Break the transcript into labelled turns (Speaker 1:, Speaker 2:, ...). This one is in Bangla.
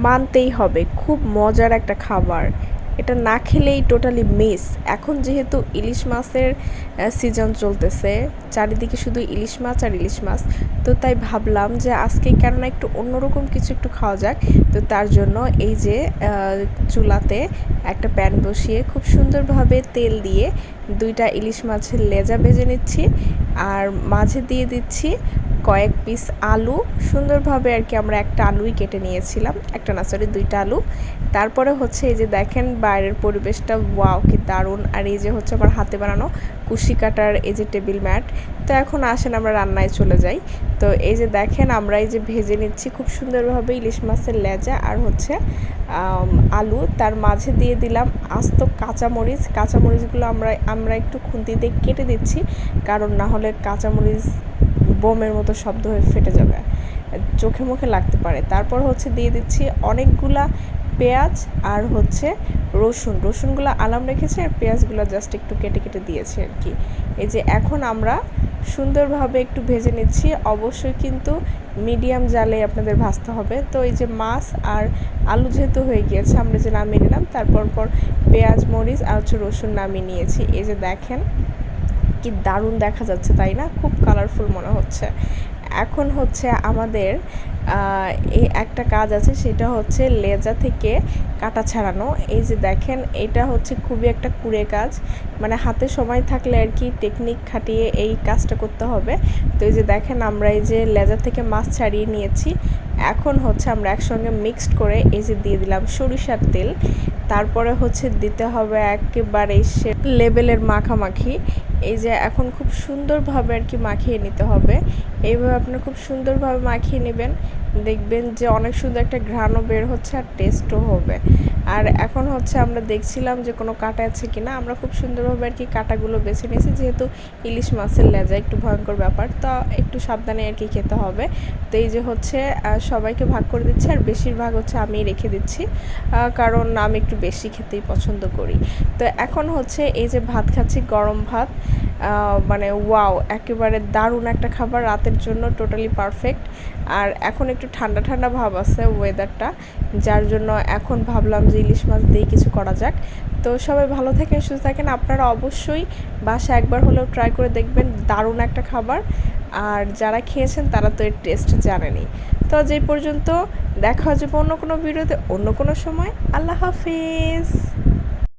Speaker 1: মানতেই হবে খুব মজার একটা খাবার। এটা না খেলেই টোটালি মিস। এখন যেহেতু ইলিশ মাছের সিজন চলতেছে, চারিদিকে শুধু ইলিশ মাছ আর ইলিশ মাছ, তো তাই ভাবলাম যে আজকে কেননা একটু অন্যরকম কিছু একটু খাওয়া যাক। তো তার জন্য এই যে চুলাতে একটা প্যান বসিয়ে খুব সুন্দরভাবে তেল দিয়ে 2টা ইলিশ মাছের লেজা ভেজে নিচ্ছি, আর মাঝে দিয়ে দিচ্ছি কয়েক পিস আলু। সুন্দরভাবে আর কি আমরা একটা আলুই কেটে নিয়েছিলাম, একটা না সরি 2টা আলু। তারপরে হচ্ছে এই যে দেখেন বাইরের পরিবেশটা, ওয়াও কি দারুণ। আর এই যে হচ্ছে আমার হাতে বানানো কুশি কাটার এই যে টেবিল ম্যাট। তো এখন আসেন আমরা রান্নায় চলে যাই। তো এই যে দেখেন আমরা এই যে ভেজে নিচ্ছি খুব সুন্দরভাবে ইলিশ মাছের লেজা আর হচ্ছে আলু। তার মাঝে দিয়ে দিলাম আস্ত কাঁচামরিচ। কাঁচামরিচগুলো আমরা একটু খুন্তি দিয়ে কেটে দিচ্ছি, কারণ না হলে কাঁচামরিচ বোমের মতো শব্দ হয়ে ফেটে যাবে, চোখে মুখে লাগতে পারে। তারপর হচ্ছে দিয়ে দিচ্ছি অনেকগুলা পেঁয়াজ আর হচ্ছে রসুনগুলো আলাম রেখেছি, আর পেঁয়াজগুলো জাস্ট একটু কেটে কেটে দিয়েছি আর কি। এই যে এখন আমরা সুন্দরভাবে একটু ভেজে নিচ্ছি, অবশ্যই কিন্তু মিডিয়াম জালে আপনাদের ভাজতে হবে। তো এই যে মাছ আর আলু যেহেতু হয়ে গিয়েছে, আমরা যে নামিয়ে নিলাম, তারপর পেঁয়াজ মরিচ আর হচ্ছে রসুন নামিয়ে নিয়েছি। এই যে দেখেন কি দারুণ দেখা যাচ্ছে, তাই না? খুব কালারফুল মনে হচ্ছে। এখন হচ্ছে আমাদের এই একটা কাজ আছে, সেটা হচ্ছে লেজা থেকে কাটা ছাড়ানো। এই যে দেখেন এটা হচ্ছে খুবই একটা কুড়ে কাজ, মানে হাতে সময় থাকলে আর কি টেকনিক খাটিয়ে এই কাজটা করতে হবে। তো এই যে দেখেন আমরা এই যে লেজা থেকে মাছ ছাড়িয়ে নিয়েছি। এখন হচ্ছে আমরা একসঙ্গে মিক্সড করে এই যে দিয়ে দিলাম সরিষার তেল। তারপরে হচ্ছে দিতে হবে একেবারে সে লেভেলের মাখামাখি। এই যে এখন খুব সুন্দরভাবে আর কি মাখিয়ে নিতে হবে। এইভাবে আপনারা খুব সুন্দরভাবে মাখিয়ে নেবেন, দেখবেন যে অনেক সুন্দর একটা ঘ্রাণও বের হচ্ছে আর টেস্টও হবে। আর এখন হচ্ছে আমরা দেখছিলাম যে কোনো কাঁটা আছে কিনা, আমরা খুব সুন্দরভাবে আর কি কাঁটাগুলো বেছে নিয়েছি, যেহেতু ইলিশ মাছের লেজা একটু ভয়ঙ্কর ব্যাপার, তো একটু সাবধানে আর কি খেতে হবে। তো এই যে হচ্ছে সবাইকে ভাগ করে দিচ্ছি, আর বেশিরভাগ হচ্ছে আমি রেখে দিচ্ছি, কারণ আমি একটু বেশি খেতেই পছন্দ করি। তো এখন হচ্ছে এই যে ভাত খাচ্ছি, গরম ভাত, মানে ওয়াও, একেবারে দারুণ একটা খাবার, রাতের জন্য টোটালি পারফেক্ট। আর এখন একটু ঠান্ডা ঠান্ডা ভাব আছে ওয়েদারটা, যার জন্য এখন ভাবলাম যে ইলিশ মাছ দিয়ে কিছু করা যাক। তো সবাই ভালো থাকেন, সুস্থ থাকেন। আপনারা অবশ্যই বাসায় একবার হলেও ট্রাই করে দেখবেন, দারুণ একটা খাবার। আর যারা খেয়েছেন তারা তো এর টেস্ট জানেনই। তো যে পর্যন্ত দেখা যাবে অন্য কোনো ভিডিওতে অন্য কোনো সময়। আল্লাহ হাফিজ।